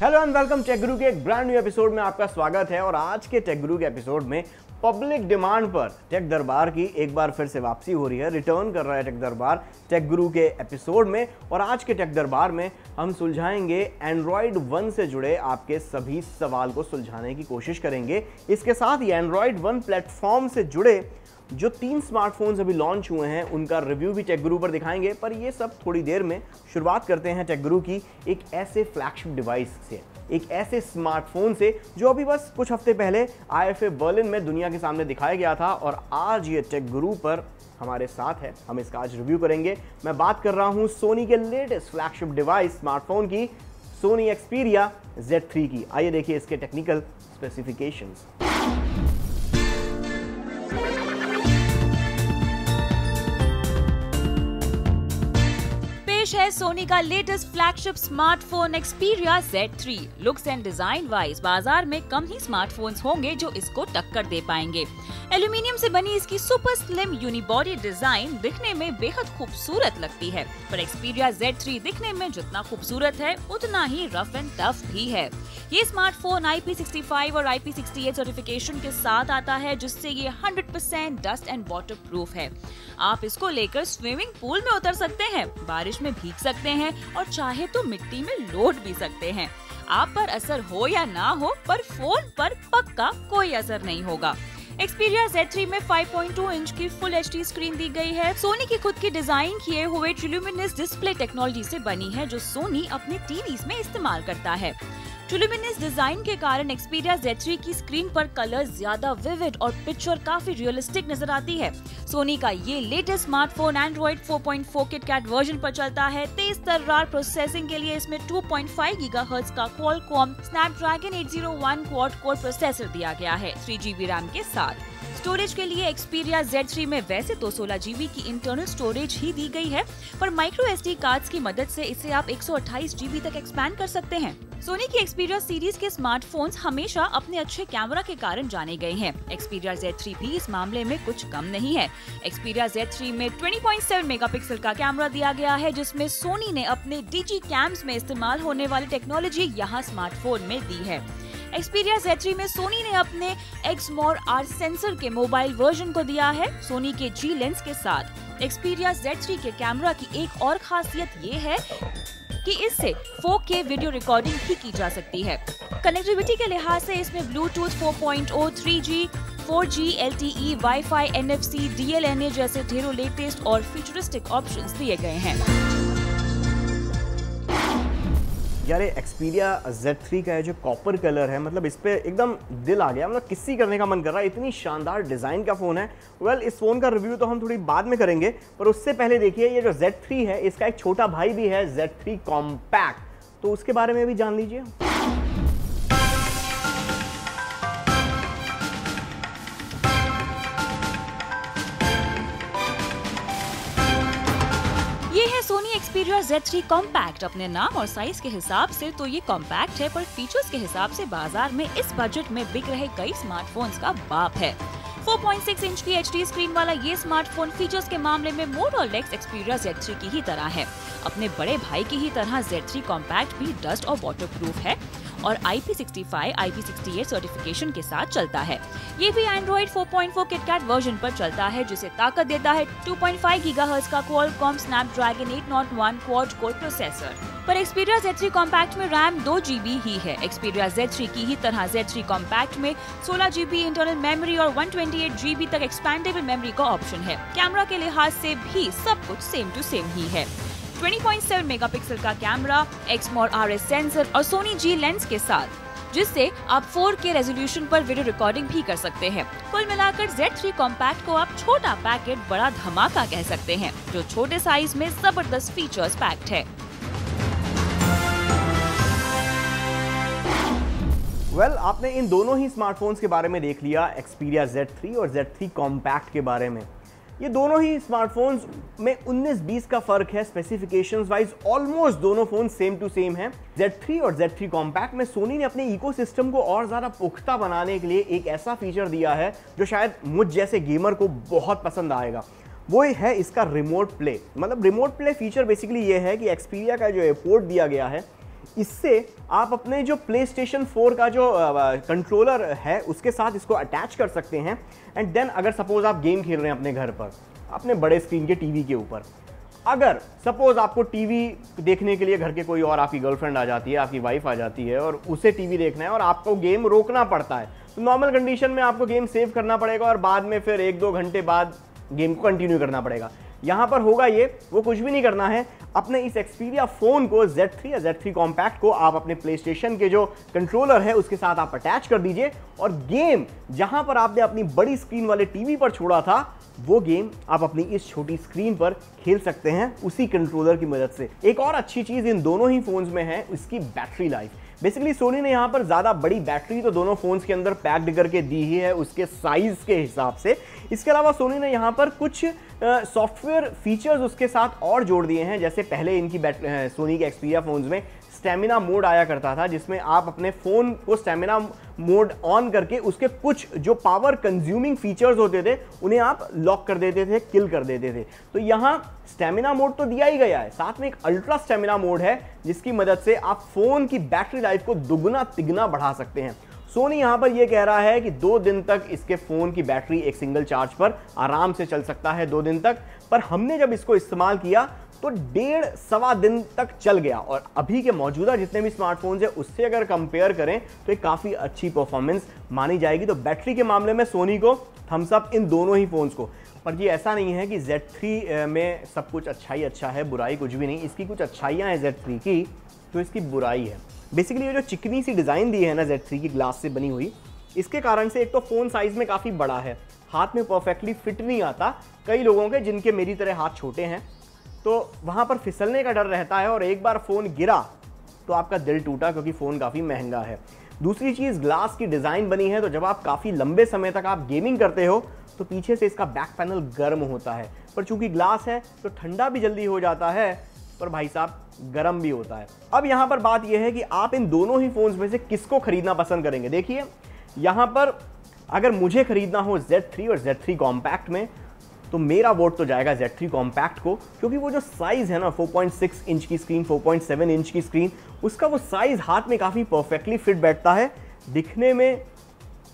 Hello and welcome take गुरु के एक brand new episode में आपका स्वागत है। और आज के टेक गुरु के एपिसोड में पब्लिक डिमांड पर टेक दरबार की एक बार फिर से वापसी हो रही है। रिटर्न कर रहा है टेक दरबार टेक गुरु के एपिसोड में। और आज के टेक दरबार में हम सुलझाएंगे एंड्रॉयड 1 से जुड़े आपके सभी सवाल को सुलझाने की कोशिश करेंगे। इसके साथ ही एंड्रॉयड 1 प्लेटफॉर्म से जुड़े जो 3 स्मार्टफोन्स अभी लॉन्च हुए हैं उनका रिव्यू भी टेक गुरु पर दिखाएंगे। पर ये सब थोड़ी देर में। शुरुआत करते हैं टेक गुरु की एक ऐसे फ्लैगशिप डिवाइस से, एक ऐसे स्मार्टफोन से जो अभी बस कुछ हफ्ते पहले IFA बर्लिन में दुनिया के सामने दिखाया गया था और आज ये टेक गुरु पर हमारे साथ है। हम इसका आज रिव्यू करेंगे। मैं बात कर रहा हूं सोनी के लेटेस्ट फ्लैगशिप डिवाइस स्मार्टफोन की, सोनी एक्सपीरिया Z3 की। आइए देखिए इसके टेक्निकल स्पेसिफिकेशंस। है सोनी का latest flagship smartphone Xperia Z3। Looks and design wise बाजार में कम ही स्मार्टफोन्स होंगे जो इसको टक्कर दे पाएंगे। एल्यूमिनियम से बनी इसकी सुपर स्लिम यूनिबॉडी डिजाइन दिखने में बेहद खूबसूरत लगती है, पर एक्सपीरिया Z3 दिखने में जितना खूबसूरत है उतना ही रफ एंड टफ भी है। ये स्मार्टफोन IP65 और IP68 सर्टिफिकेशन के साथ आता है, जिससे ये 100% डस्ट एंड वाटर प्रूफ है। आप इसको लेकर स्विमिंग पूल में उतर सकते हैं, बारिश में भीग सकते हैं और चाहे तो मिट्टी में लौट भी सकते हैं। आप पर असर हो या ना हो, पर फोन पर पक्का कोई असर नहीं होगा। एक्सपीरिया Z3 में 5.2 इंच की फुल HD स्क्रीन दी गई है। सोनी की खुद की डिजाइन किए हुए ट्रिल्यूमिनस डिस्प्ले टेक्नोलॉजी से बनी है, जो सोनी अपने टीवीज में इस्तेमाल करता है। ट्रिल्यूमिनस डिजाइन के कारण एक्सपीरिया Z3 की स्क्रीन पर कलर ज्यादा विविड और पिक्चर काफी रियलिस्टिक नजर आती है। सोनी का ये latest smartphone Android 4.4 KitKat version पर चलता है। तेज तर्रार प्रोसेसिंग के लिए इसमें 2.5 गीगाहर्ट्ज का Qualcomm Snapdragon 801 quad core processor दिया गया है, 3GB रैम के साथ। स्टोरेज के लिए एक्सपीरिया Z3 में वैसे तो 16GB की इंटरनल स्टोरेज ही दी गई है, पर माइक्रो SD कार्ड्स की मदद से इसे आप 128GB तक एक्सपैंड कर सकते हैं। सोनी की एक्सपीरिया सीरीज के स्मार्टफोन्स हमेशा अपने अच्छे कैमरा के कारण जाने गए हैं। एक्सपीरिया Z3 भी इस मामले में कुछ कम नहीं है। एक्सपीरिया Z3 में 20.7 मेगापिक्सल का कैमरा दिया गया है, जिसमें सोनी ने अपने डिजी कैम्स में इस्तेमाल होने वाली टेक्नोलॉजी यहाँ स्मार्टफोन में दी है। एक्सपीरिया Z3 में सोनी ने अपने Exmor R सेंसर के मोबाइल वर्जन को दिया है, सोनी के G लेंस के साथ। एक्सपीरिया Z3 के कैमरा की एक और खासियत ये है कि इससे 4K वीडियो रिकॉर्डिंग भी की जा सकती है। कनेक्टिविटी के लिहाज से इसमें Bluetooth 4.0, 3G, 4G, LTE, Wi-Fi, NFC, DLNA जैसे ढेरों लेटेस्ट और फ्यूचरिस्टिक ऑप्शंस दिए गए हैं। यार एक्सपीरिया Z3 का जो कॉपर कलर है, मतलब इस पे एकदम दिल आ गया, मतलब किसी करने का मन कर रहा है। इतनी शानदार डिजाइन का फोन है। वेल, इस फोन का रिव्यू तो हम थोड़ी बाद में करेंगे, पर उससे पहले देखिए ये जो Z3 है इसका एक छोटा भाई भी है, Z3 कॉम्पैक्ट, तो उसके बारे में भी जान लीजिए। सोनी एक्सपीरिया Z3 कॉम्पैक्ट अपने नाम और साइज के हिसाब से तो ये कॉम्पैक्ट है, पर फीचर्स के हिसाब से बाजार में इस बजट में बिक रहे कई स्मार्टफोन्स का बाप है। 4.6 इंच की HD स्क्रीन वाला ये स्मार्टफोन फीचर्स के मामले में मोर और लेस एक्सपीरिया Z3 की ही तरह है। अपने बड़े भाई की ही तरह Z3 कॉम्पैक्ट भी डस्ट और वाटर प्रूफ है और IP65, IP68 सर्टिफिकेशन के साथ चलता है। ये भी एंड्रॉइड 4.4 किटकैट वर्जन पर चलता है, जिसे ताकत देता है 2.5 गीगाहर्ट्ज का Qualcomm Snapdragon 801 quad core processor. पर एक्सपीरिया Z3 कॉम्पैक्ट में रैम 2GB ही है। एक्सपीरिया Z3 की ही तरह Z3 कॉम्पैक्ट में 16GB इंटरनल मेमोरी और 128GB तक एक्सपैंडेबल मेमोरी का ऑप्शन है। कैमरा के लिहाज से भी सब कुछ सेम टू सेम ही है। 20.7 मेगापिक्सल का कैमरा, Exmor RS सेंसर और सोनी G लेंस के साथ, जिससे आप 4K रेजोल्यूशन पर वीडियो रिकॉर्डिंग भी कर सकते हैं। कुल मिलाकर Z3 कॉम्पैक्ट को आप छोटा पैकेट बड़ा धमाका कह सकते हैं, जो छोटे साइज में जबरदस्त फीचर्स पैक्ड है। वेल, आपने इन दोनों ही स्मार्टफोन्स के बारे में देख लिया, एक्सपीरिया Z3 और Z3 कॉम्पैक्ट के बारे में। ये दोनों ही स्मार्टफोन्स में 19-20 का फर्क है। स्पेसिफिकेशंस वाइज ऑलमोस्ट दोनों फोन सेम टू सेम हैं। Z3 और Z3 कॉम्पैक्ट में सोनी ने अपने इकोसिस्टम को और ज़्यादा पुख्ता बनाने के लिए एक ऐसा फीचर दिया है जो शायद मुझ जैसे गेमर को बहुत पसंद आएगा। वो है इसका रिमोट प्ले। मतलब रिमोट प्ले फीचर बेसिकली ये है कि एक्सपीरिया का जो पोर्ट दिया गया है, इससे आप अपने जो PlayStation 4 का जो कंट्रोलर है उसके साथ इसको अटैच कर सकते हैं। एंड देन अगर सपोज आप गेम खेल रहे हैं अपने घर पर, अपने बड़े स्क्रीन के टीवी के ऊपर, अगर सपोज आपको टीवी देखने के लिए घर के कोई और आपकी गर्लफ्रेंड आ जाती है, आपकी वाइफ आ जाती है और उसे टीवी देखना है और आपको गेम रोकना पड़ता है, तो नॉर्मल कंडीशन में आपको गेम सेव करना पड़ेगा और बाद में फिर 1-2 घंटे बाद गेम को कंटिन्यू करना पड़ेगा। यहां पर होगा ये, वो कुछ भी नहीं करना है, अपने इस Xperia फोन को Z3 या Z3 कॉम्पैक्ट को आप अपने PlayStation के जो कंट्रोलर है उसके साथ आप अटैच कर दीजिए और गेम जहां पर आपने अपनी बड़ी स्क्रीन वाले टीवी पर छोड़ा था वो गेम आप अपनी इस छोटी स्क्रीन पर खेल सकते हैं उसी कंट्रोलर की मदद से। एक और अच्छी चीज इन दोनों ही फोन्स में है इसकी बैटरी लाइफ। बेसिकली सोनी ने यहाँ पर ज़्यादा बड़ी बैटरी तो दोनों फोन्स के अंदर पैक्ड करके दी ही है उसके साइज के हिसाब से। इसके अलावा सोनी ने यहाँ पर कुछ सॉफ्टवेयर फीचर्स उसके साथ और जोड़ दिए हैं। जैसे पहले इनकी सोनी के Xperia फोन्स में स्टेमिना मोड आया करता था जिसमें आप अपने फ़ोन को स्टेमिना मोड ऑन करके उसके कुछ जो पावर कंज्यूमिंग फीचर्स होते थे उन्हें आप लॉक कर देते थे, किल कर देते थे। तो यहाँ स्टेमिना मोड तो दिया ही गया है, साथ में एक अल्ट्रा स्टेमिना मोड है जिसकी मदद से आप फ़ोन की बैटरी लाइफ को दुगना तिगना बढ़ा सकते हैं। सोनी यहाँ पर यह कह रहा है कि 2 दिन तक इसके फ़ोन की बैटरी एक सिंगल चार्ज पर आराम से चल सकता है 2 दिन तक, पर हमने जब इसको इस्तेमाल किया तो 1.5-1.25 दिन तक चल गया और अभी के मौजूदा जितने भी स्मार्टफोन्स हैं उससे अगर कंपेयर करें तो एक काफ़ी अच्छी परफॉर्मेंस मानी जाएगी। तो बैटरी के मामले में सोनी को थम्स अप इन दोनों ही फ़ोन्स को। पर ये ऐसा नहीं है कि Z3 में सब कुछ अच्छा ही अच्छा है, बुराई कुछ भी नहीं। इसकी कुछ अच्छाइयाँ हैं Z3 की तो इसकी बुराई है। बेसिकली ये जो चिकनी सी डिज़ाइन दी है ना Z3 की ग्लास से बनी हुई, इसके कारण से एक तो फ़ोन साइज़ में काफ़ी बड़ा है, हाथ में परफेक्टली फिट नहीं आता कई लोगों के जिनके मेरी तरह हाथ छोटे हैं, तो वहाँ पर फिसलने का डर रहता है और एक बार फ़ोन गिरा तो आपका दिल टूटा क्योंकि फ़ोन काफ़ी महंगा है। दूसरी चीज़ ग्लास की डिज़ाइन बनी है तो जब आप काफ़ी लंबे समय तक आप गेमिंग करते हो तो पीछे से इसका बैक पैनल गर्म होता है, पर चूंकि ग्लास है तो ठंडा भी जल्दी हो जाता है, पर भाई साहब गर्म भी होता है। अब यहाँ पर बात यह है कि आप इन दोनों ही फ़ोन्स में से किसको खरीदना पसंद करेंगे। देखिए यहाँ पर अगर मुझे खरीदना हो Z3 और Z3 कॉम्पैक्ट में तो मेरा वोट तो जाएगा Z3 कॉम्पैक्ट को, क्योंकि वो जो साइज़ है ना 4.6 इंच की स्क्रीन, 4.7 इंच की स्क्रीन, उसका वो साइज़ हाथ में काफ़ी परफेक्टली फिट बैठता है। दिखने में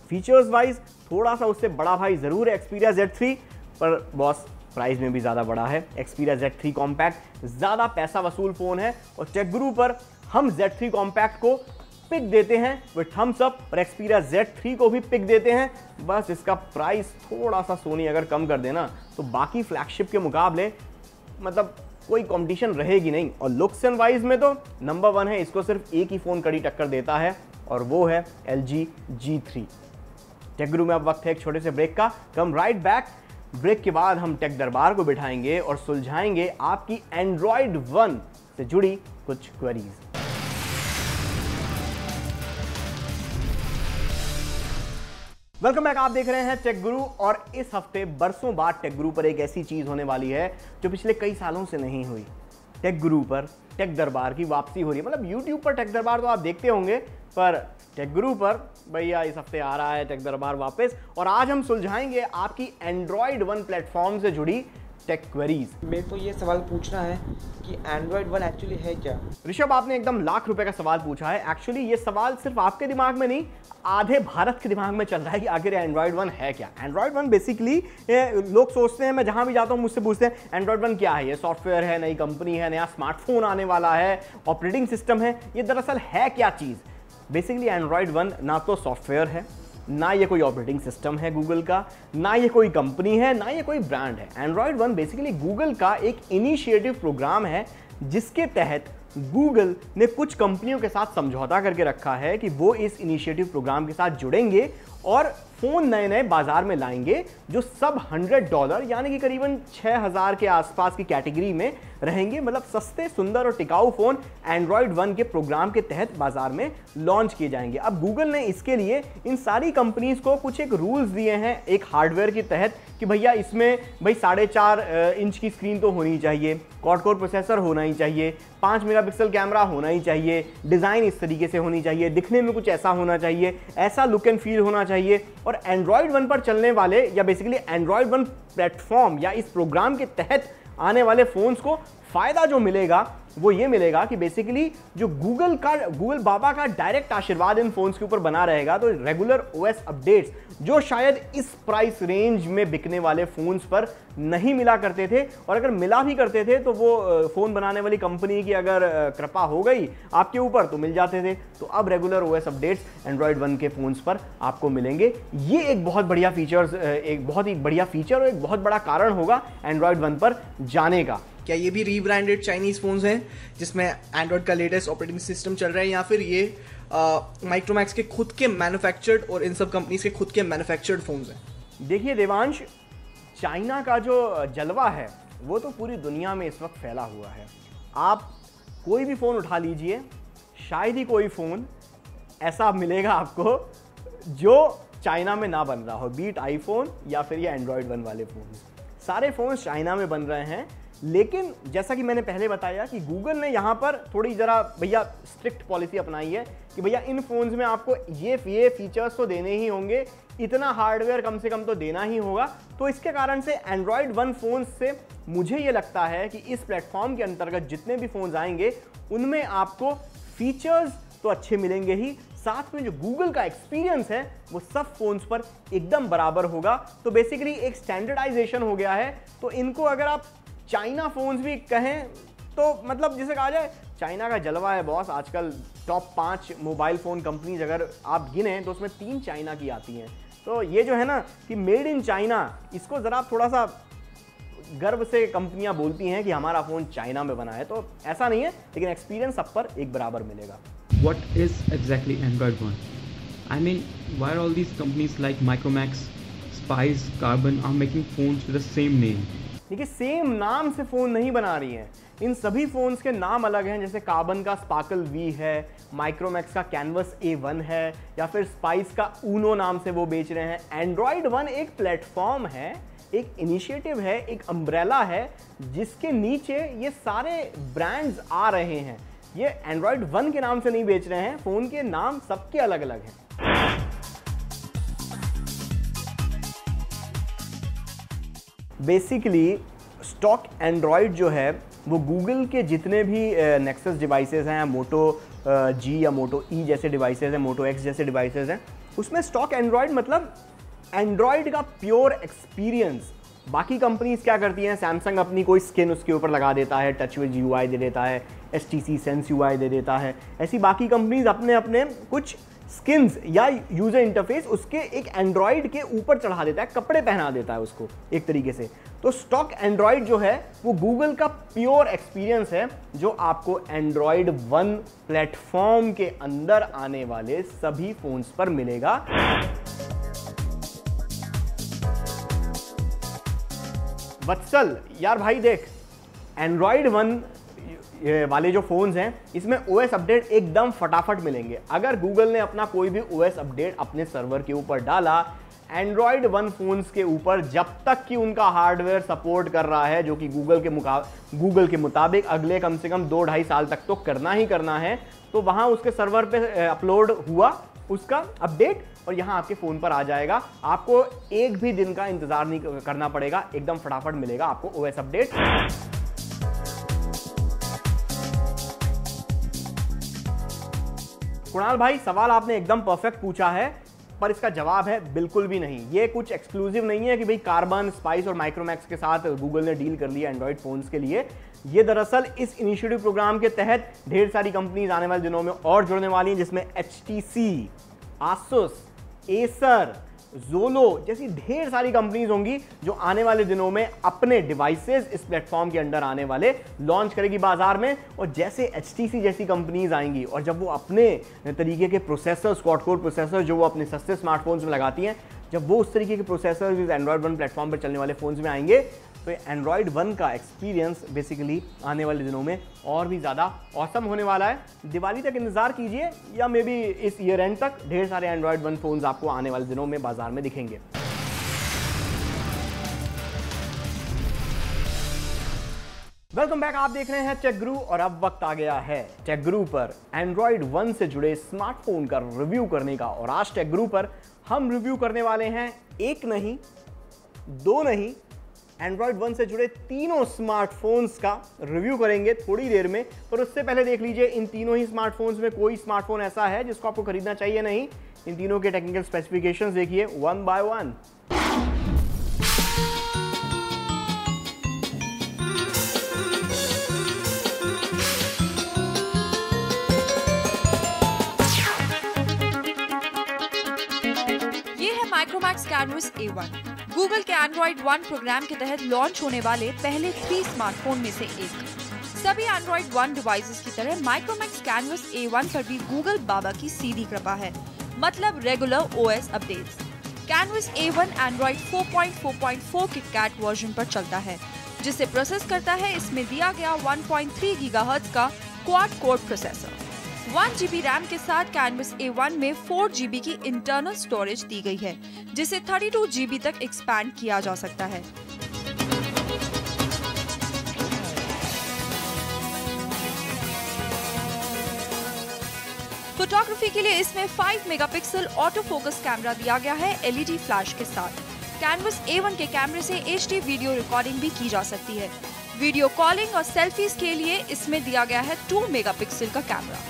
फीचर्स वाइज थोड़ा सा उससे बड़ा भाई ज़रूर है Xperia Z3, पर बॉस प्राइस में भी ज़्यादा बड़ा है। Xperia Z3 कॉम्पैक्ट ज़्यादा पैसा वसूल फ़ोन है और टेकगुरु पर हम Z3 कॉम्पैक्ट को पिक देते हैं विद थम्स अप और Xperia Z3 को भी पिक देते हैं। बस इसका प्राइस थोड़ा सा सोनी अगर कम कर देना तो बाकी फ्लैगशिप के मुकाबले मतलब कोई कंपटीशन रहेगी नहीं। और लुक्स एंड वाइज में तो नंबर 1 है, इसको सिर्फ एक ही फ़ोन कड़ी टक्कर देता है और वो है LG G3। टेकगुरु में अब वक्त है एक छोटे से ब्रेक का। कम राइट बैक। ब्रेक के बाद हम टेक दरबार को बिठाएंगे और सुलझाएंगे आपकी Android One से जुड़ी कुछ क्वेरीज। वेलकम बैक, आप देख रहे हैं टेक गुरु और इस हफ्ते बरसों बाद टेक गुरु पर एक ऐसी चीज होने वाली है जो पिछले कई सालों से नहीं हुई। टेक गुरु पर टेक दरबार की वापसी हो रही है। मतलब यूट्यूब पर टेक दरबार तो आप देखते होंगे, पर टेक गुरु पर भैया इस हफ्ते आ रहा है टेक दरबार वापस। और आज हम सुलझाएंगे आपकी Android One प्लेटफॉर्म से जुड़ी टेक क्वेरीज। मेरे को ये सवाल पूछना है कि Android One एक्चुअली है क्या? ऋषभ, आपने एकदम लाख रुपए का सवाल पूछा है। एक्चुअली ये सवाल सिर्फ आपके दिमाग में नहीं, आधे भारत के दिमाग में चल रहा है कि आखिर Android One है क्या। Android One बेसिकली लोग सोचते हैं, मैं जहां भी जाता हूं मुझसे पूछते हैं Android One क्या है, ये सॉफ्टवेयर है, नई कंपनी है, नया स्मार्टफोन आने वाला है, ऑपरेटिंग सिस्टम है। ये दरअसल है क्या चीज़? बेसिकली Android One ना तो सॉफ्टवेयर है, ना ये कोई ऑपरेटिंग सिस्टम है गूगल का, ना ये कोई कंपनी है, ना ये कोई ब्रांड है। Android One बेसिकली गूगल का एक इनिशिएटिव प्रोग्राम है जिसके तहत गूगल ने कुछ कंपनियों के साथ समझौता करके रखा है कि वो इस इनिशिएटिव प्रोग्राम के साथ जुड़ेंगे और फ़ोन नए नए बाजार में लाएंगे जो सब $100 यानी कि करीबन 6000 के आसपास की कैटेगरी में रहेंगे। मतलब सस्ते, सुंदर और टिकाऊ फ़ोन Android One के प्रोग्राम के तहत बाजार में लॉन्च किए जाएंगे। अब गूगल ने इसके लिए इन सारी कंपनीज को कुछ एक रूल्स दिए हैं एक हार्डवेयर के तहत कि भैया इसमें भाई 4.5 इंच की स्क्रीन तो होनी चाहिए, क्वाड कोर प्रोसेसर होना ही चाहिए, 5 मेगापिक्सल कैमरा होना ही चाहिए, डिज़ाइन इस तरीके से होनी चाहिए, दिखने में कुछ ऐसा होना चाहिए, ऐसा लुक एंड फील होना चाहिए। और Android One पर चलने वाले या बेसिकली Android One प्लेटफॉर्म या इस प्रोग्राम के तहत आने वाले फ़ोन्स को फ़ायदा जो मिलेगा वो ये मिलेगा कि बेसिकली जो गूगल बाबा का डायरेक्ट आशीर्वाद इन फोन्स के ऊपर बना रहेगा, तो रेगुलर ओएस अपडेट्स जो शायद इस प्राइस रेंज में बिकने वाले फोन्स पर नहीं मिला करते थे, और अगर मिला भी करते थे तो वो फोन बनाने वाली कंपनी की अगर कृपा हो गई आपके ऊपर तो मिल जाते थे। तो अब रेगुलर ओएस अपडेट्स एंड्रॉयड 1 के फोन्स पर आपको मिलेंगे। ये एक बहुत बढ़िया फीचर्स, एक बहुत ही बढ़िया फीचर और एक बहुत बड़ा कारण होगा एंड्रॉयड 1 पर जाने का। क्या ये भी रीब्रांडेड चाइनीज फोन्स हैं जिसमें एंड्रॉयड का लेटेस्ट ऑपरेटिंग सिस्टम चल रहा है, या फिर ये माइक्रोमैक्स के खुद के मैन्युफैक्चर्ड और इन सब कंपनीज के खुद के मैन्युफैक्चर्ड फोन्स हैं? देखिए देवांश, चाइना का जो जलवा है वो तो पूरी दुनिया में इस वक्त फैला हुआ है। आप कोई भी फ़ोन उठा लीजिए, शायद ही कोई फ़ोन ऐसा मिलेगा आपको जो चाइना में ना बन रहा हो, बीट आईफोन या फिर ये एंड्रॉयड 1 वाले फ़ोन। सारे फ़ोन चाइना में बन रहे हैं, लेकिन जैसा कि मैंने पहले बताया कि गूगल ने यहाँ पर थोड़ी ज़रा भैया स्ट्रिक्ट पॉलिसी अपनाई है कि भैया इन फ़ोन्स में आपको ये फीचर्स तो देने ही होंगे, इतना हार्डवेयर कम से कम तो देना ही होगा। तो इसके कारण से एंड्रॉयड 1 फ़ोन्स से मुझे ये लगता है कि इस प्लेटफॉर्म के अंतर्गत जितने भी फ़ोन्स आएंगे उनमें आपको फीचर्स तो अच्छे मिलेंगे ही, साथ में जो गूगल का एक्सपीरियंस है वो सब फोन्स पर एकदम बराबर होगा। तो बेसिकली एक स्टैंडर्डाइजेशन हो गया है। तो इनको अगर आप चाइना फोन्स भी कहें तो मतलब जिसे कहा जाए चाइना का जलवा है बॉस। आजकल टॉप 5 मोबाइल फ़ोन कंपनीज अगर आप गिने तो उसमें 3 चाइना की आती हैं। तो ये जो है ना कि मेड इन चाइना, इसको ज़रा थोड़ा सा गर्व से कंपनियां बोलती हैं कि हमारा फ़ोन चाइना में बना है। तो ऐसा नहीं है, लेकिन एक्सपीरियंस सब पर एक बराबर मिलेगा। What is exactly Android 1? I mean, why are all these companies like Micromax, Spice, Carbon are making phones with the same name? देखिए, सेम नाम से फ़ोन नहीं बना रही हैं। इन सभी फ़ोन्स के नाम अलग हैं। जैसे कार्बन का स्पार्कल V है, माइक्रोमैक्स का कैनवस A1 है, या फिर स्पाइस का ऊनो नाम से वो बेच रहे हैं। एंड्रॉयड 1 एक प्लेटफॉर्म है, एक इनिशिएटिव है, एक अम्ब्रेला है जिसके नीचे ये सारे ब्रांड्स आ रहे हैं। ये एंड्रॉयड 1 के नाम से नहीं बेच रहे हैं, फ़ोन के नाम सबके अलग अलग हैं। बेसिकली स्टॉक एंड्रॉयड जो है वो गूगल के जितने भी नेक्सस डिवाइसेस हैं, मोटो जी या मोटो ई जैसे डिवाइसेस हैं, मोटो एक्स जैसे डिवाइसेस हैं, उसमें स्टॉक एंड्रॉयड मतलब एंड्रॉयड का प्योर एक्सपीरियंस। बाकी कंपनीज क्या करती हैं, सैमसंग अपनी कोई स्किन उसके ऊपर लगा देता है, टच विद यूआई दे देता है, HTC सेंस यूआई दे देता है। ऐसी बाकी कंपनीज अपने अपने कुछ स्किन्स या यूजर इंटरफेस उसके एक एंड्रॉयड के ऊपर चढ़ा देता है, कपड़े पहना देता है उसको एक तरीके से। तो स्टॉक एंड्रॉयड जो है वो गूगल का प्योर एक्सपीरियंस है जो आपको एंड्रॉयड 1 प्लेटफॉर्म के अंदर आने वाले सभी फोन्स पर मिलेगा। वत्सल यार भाई देख, एंड्रॉयड 1 वाले जो फोन्स हैं इसमें ओएस अपडेट एकदम फटाफट मिलेंगे। अगर गूगल ने अपना कोई भी ओएस अपडेट अपने सर्वर के ऊपर डाला एंड्रॉयड 1 फोन्स के ऊपर, जब तक कि उनका हार्डवेयर सपोर्ट कर रहा है, जो कि गूगल के मुताबिक अगले कम से कम 2-2.5 साल तक तो करना ही करना है, तो वहां उसके सर्वर पे अपलोड हुआ उसका अपडेट और यहाँ आपके फ़ोन पर आ जाएगा। आपको एक भी दिन का इंतजार नहीं करना पड़ेगा, एकदम फटाफट मिलेगा आपको ओएस अपडेट। कुणाल भाई, सवाल आपने एकदम परफेक्ट पूछा है, पर इसका जवाब है बिल्कुल भी नहीं। ये कुछ एक्सक्लूसिव नहीं है कि भाई कार्बन, स्पाइस और माइक्रोमैक्स के साथ गूगल ने डील कर लिया एंड्रॉयड फोन्स के लिए। ये दरअसल इस इनिशिएटिव प्रोग्राम के तहत ढेर सारी कंपनीज आने वाले दिनों में और जुड़ने वाली हैं, जिसमें HTC, Asus, Acer, Zolo जैसी ढेर सारी कंपनीज होंगी जो आने वाले दिनों में अपने डिवाइसेस इस प्लेटफॉर्म के अंदर आने वाले लॉन्च करेगी बाजार में। और जैसे HTC जैसी कंपनीज आएंगी और जब वो अपने तरीके के प्रोसेसर्स, क्वाड कोर प्रोसेसर जो वो अपने सस्ते स्मार्टफोन्स में लगाती हैं, जब वो उस तरीके के प्रोसेसर इस एंड्रॉयड 1 प्लेटफॉर्म पर चलने वाले फोन्स में आएंगे तो एंड्रॉयड 1 का एक्सपीरियंस बेसिकली आने वाले दिनों में और भी ज़्यादा ऑसम होने वाला है। दिवाली तक इंतजार कीजिए या मे बी इस ईयर एंड तक ढेर सारे एंड्रॉयड 1 फोन्स आपको आने वाले दिनों में बाजार में दिखेंगे। वेलकम बैक, आप देख रहे हैं टेक गुरु और अब वक्त आ गया है टेक गुरु पर एंड्रॉयड 1 से जुड़े स्मार्टफोन का रिव्यू करने का। और आज टेक गुरु पर हम रिव्यू करने वाले हैं एक नहीं, दो नहीं, एंड्रॉयड 1 से जुड़े तीनों स्मार्टफोन्स का रिव्यू करेंगे थोड़ी देर में, पर उससे पहले देख लीजिए इन तीनों ही स्मार्टफोन्स में कोई स्मार्टफोन ऐसा है जिसको आपको खरीदना चाहिए नहीं। इन तीनों के टेक्निकल स्पेसिफिकेशंस देखिए one by one. Micromax canvas A1 Google के एंड्रॉइड 1 प्रोग्राम के तहत लॉन्च होने वाले पहले 3 स्मार्टफोन में से एक। सभी एंड्रॉइड 1 डिवाइसेस की तरह माइक्रोमैक्स कैनवस A1 पर भी गूगल बाबा की सीधी कृपा है, मतलब regular OS updates. Canvas A1 Android 4.4.4 KitKat version पर चलता है, जिसे प्रोसेस करता है इसमें दिया गया 1.3 गीगाहर्ट्ज का quad core processor. 1 GB RAM के साथ कैनवस A1 में 4 GB की इंटरनल स्टोरेज दी गई है, जिसे 32 GB तक एक्सपैंड किया जा सकता है। फोटोग्राफी के लिए इसमें 5 मेगापिक्सल ऑटो फोकस कैमरा दिया गया है LED फ्लैश के साथ। कैनवस A1 के कैमरे से HD वीडियो रिकॉर्डिंग भी की जा सकती है। वीडियो कॉलिंग और सेल्फीज के लिए इसमें दिया गया है 2 मेगापिक्सल का कैमरा।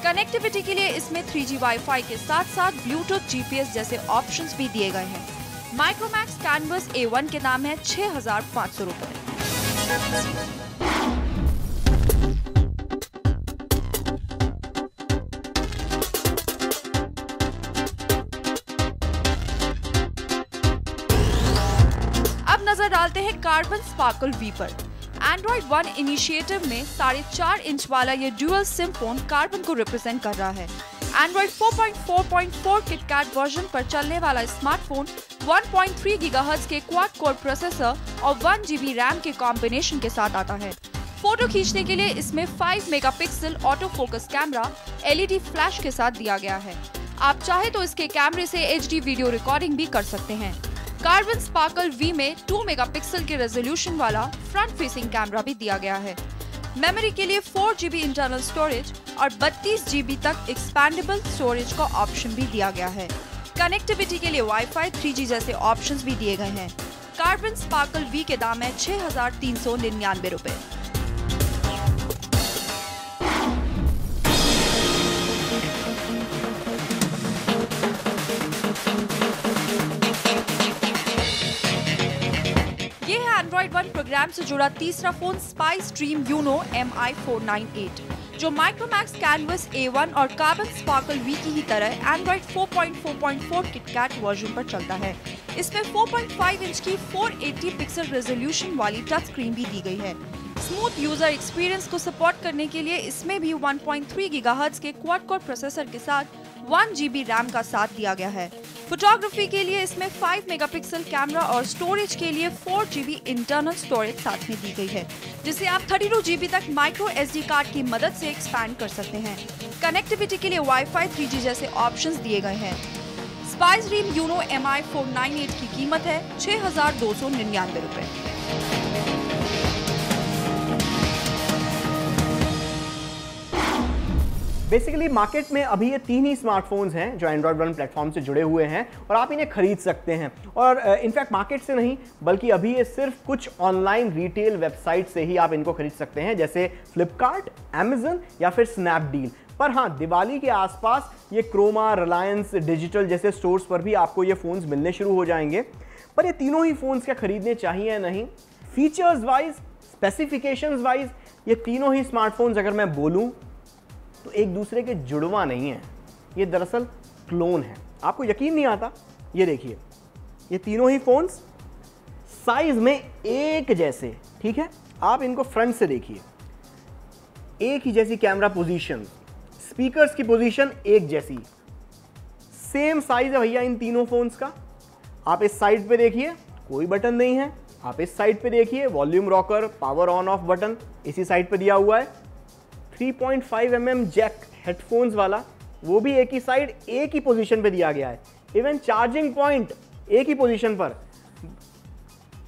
कनेक्टिविटी के लिए इसमें 3G वाईफाई के साथ साथ ब्लूटूथ GPS जैसे ऑप्शंस भी दिए गए हैं। माइक्रोमैक्स कैनवस A1 के दाम है 6,500 रुपए। अब नजर डालते हैं कार्बन स्पार्कल V पर। एंड्रॉइड 1 इनिशिएटिव में 4.5 इंच वाला ये ड्यूअल सिम फोन कार्बन को रिप्रेजेंट कर रहा है। एंड्रॉइड 4.4.4 किटकैट वर्जन पर चलने वाला स्मार्टफोन 1.3 गीगाहर्ट्ज के क्वाड कोर प्रोसेसर और 1 GB रैम के कॉम्बिनेशन के साथ आता है। फोटो खींचने के लिए इसमें 5 megapixel auto focus camera LED flash के साथ दिया गया है। आप चाहे तो इसके कैमरे से HD वीडियो रिकॉर्डिंग भी कर सकते हैं। कार्बन स्पार्कल V में 2 मेगापिक्सल के रेजोल्यूशन वाला फ्रंट फेसिंग कैमरा भी दिया गया है। मेमोरी के लिए 4 GB इंटरनल स्टोरेज और 32 GB तक एक्सपैंडेबल स्टोरेज का ऑप्शन भी दिया गया है। कनेक्टिविटी के लिए वाईफाई 3G जैसे ऑप्शंस भी दिए गए हैं। कार्बन स्पार्कल V के दाम है 6,399 रुपए। एंड्रॉइड 1 प्रोग्राम से जुड़ा तीसरा phone spice dream Uno MI498, जो माइक्रोमैक्स कैनवस A1 और कार्बन स्पार्कल V की ही तरह एंड्रॉइड 4.4.4 किटकैट वर्जन पर चलता है। इसमें 4.5 इंच की 480 पिक्सल रेजोल्यूशन वाली टच स्क्रीन भी दी गई है। स्मूथ यूजर एक्सपीरियंस को सपोर्ट करने के लिए इसमें भी 1.3 गीगाहर्ट्ज के क्वाड कोर प्रोसेसर के साथ 1 GB रैम का साथ दिया गया है। फोटोग्राफी के लिए इसमें 5 मेगापिक्सल कैमरा और स्टोरेज के लिए 4 GB इंटरनल स्टोरेज साथ में दी गई है, जिसे आप 32 GB तक माइक्रो SD कार्ड की मदद से एक्सपैंड कर सकते हैं। कनेक्टिविटी के लिए वाईफाई 3G जैसे ऑप्शंस दिए गए हैं। स्पाइस ड्रीम यूनो MI498 की कीमत है 6,299 रुपए। बेसिकली मार्केट में अभी ये 3 ही स्मार्टफोन्स हैं जो एंड्रॉइड 1 प्लेटफॉर्म से जुड़े हुए हैं और आप इन्हें खरीद सकते हैं। और इनफैक्ट मार्केट से नहीं बल्कि अभी ये सिर्फ कुछ ऑनलाइन रिटेल वेबसाइट से ही आप इनको खरीद सकते हैं, जैसे फ्लिपकार्ट, अमेजन या फिर स्नैपडील। पर हाँ, दिवाली के आसपास ये क्रोमा, रिलायंस डिजिटल जैसे स्टोर्स पर भी आपको ये फ़ोन्स मिलने शुरू हो जाएंगे। पर ये तीनों ही फ़ोन्स क्या खरीदने चाहिए या नहीं? फीचर्स वाइज, स्पेसिफिकेशंस वाइज ये तीनों ही स्मार्टफोन्स अगर मैं बोलूँ तो एक दूसरे के जुड़वा नहीं है, ये दरअसल क्लोन है। आपको यकीन नहीं आता? ये देखिए, ये तीनों ही फोन्स साइज में एक जैसे, ठीक है? आप इनको फ्रंट से देखिए, एक ही जैसी कैमरा पोजीशन, स्पीकर्स की पोजीशन एक जैसी, सेम साइज है भैया इन तीनों फोन्स का। आप इस साइड पे देखिए, कोई बटन नहीं है। आप इस साइड पे देखिए, volume rocker, power on off button इसी साइड पे दिया हुआ है। 3.5 mm जैक हेडफोन्स वाला, वो भी एक ही साइड, एक ही पोजीशन पे दिया गया है। इवन चार्जिंग पॉइंट एक ही पोजीशन पर,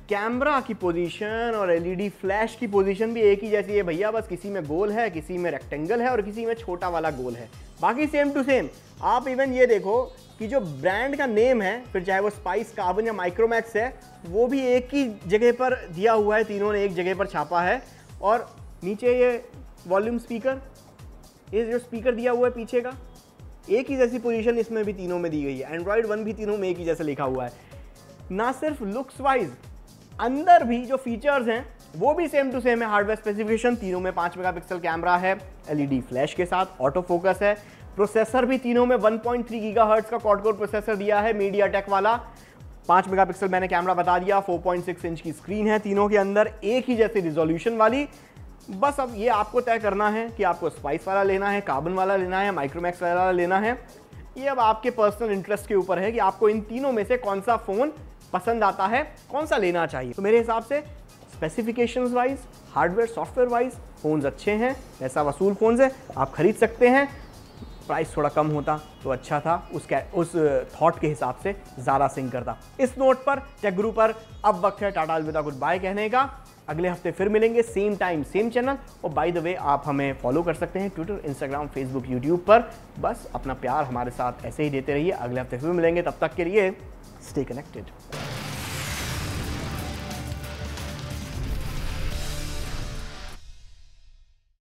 कैमरा की पोजीशन और LED फ्लैश की पोजीशन भी एक ही जैसी है भैया। बस किसी में गोल है, किसी में रेक्टेंगल है और किसी में छोटा वाला गोल है। बाकी सेम टू सेम। आप इवन ये देखो कि जो ब्रांड का नेम है, फिर चाहे वो स्पाइस, कार्बन या माइक्रोमैक्स है, वो भी एक ही जगह पर दिया हुआ है, तीनों ने एक जगह पर छापा है। और नीचे ये वॉल्यूम स्पीकर, ये जो स्पीकर दिया हुआ है पीछे का, एक ही जैसी पोजीशन इसमें भी तीनों में दी गई है। एंड्रॉयड 1 भी तीनों में एक ही जैसे लिखा हुआ है। ना सिर्फ लुक्स वाइज, अंदर भी जो फीचर्स हैं वो भी सेम टू सेम है। हार्डवेयर स्पेसिफिकेशन तीनों में 5 मेगापिक्सल कैमरा है, LED फ्लैश के साथ, ऑटो फोकस है। प्रोसेसर भी तीनों में 1.3 गीगाहर्ट्ज का क्वाड कोर प्रोसेसर दिया है, मीडियाटेक वाला। 5 मेगापिक्सल मैंने कैमरा बता दिया, 4.6 इंच की स्क्रीन है तीनों के अंदर, एक ही जैसी रिजोल्यूशन वाली। बस अब ये आपको तय करना है कि आपको स्पाइस वाला लेना है, कार्बन वाला लेना है, माइक्रोमैक्स वाला लेना है। ये अब आपके पर्सनल इंटरेस्ट के ऊपर है कि आपको इन तीनों में से कौन सा फोन पसंद आता है, कौन सा लेना चाहिए। तो मेरे हिसाब से specifications wise, hardware software wise phones अच्छे हैं, पैसा वसूल फोन्स है, आप खरीद सकते हैं। प्राइस थोड़ा कम होता तो अच्छा था, उस थॉट के हिसाब से ज़्यादा सिंक करता। इस नोट पर टेक गुरु पर अब वक्त है टाटा अलविदा गुड बाय कहने का। अगले हफ्ते फिर मिलेंगे, सेम टाइम सेम चैनल। और बाय द वे आप हमें फॉलो कर सकते हैं ट्विटर, इंस्टाग्राम, फेसबुक, यूट्यूब पर। बस अपना प्यार हमारे साथ ऐसे ही देते रहिए। अगले हफ्ते फिर मिलेंगे, तब तक के लिए स्टे कनेक्टेड।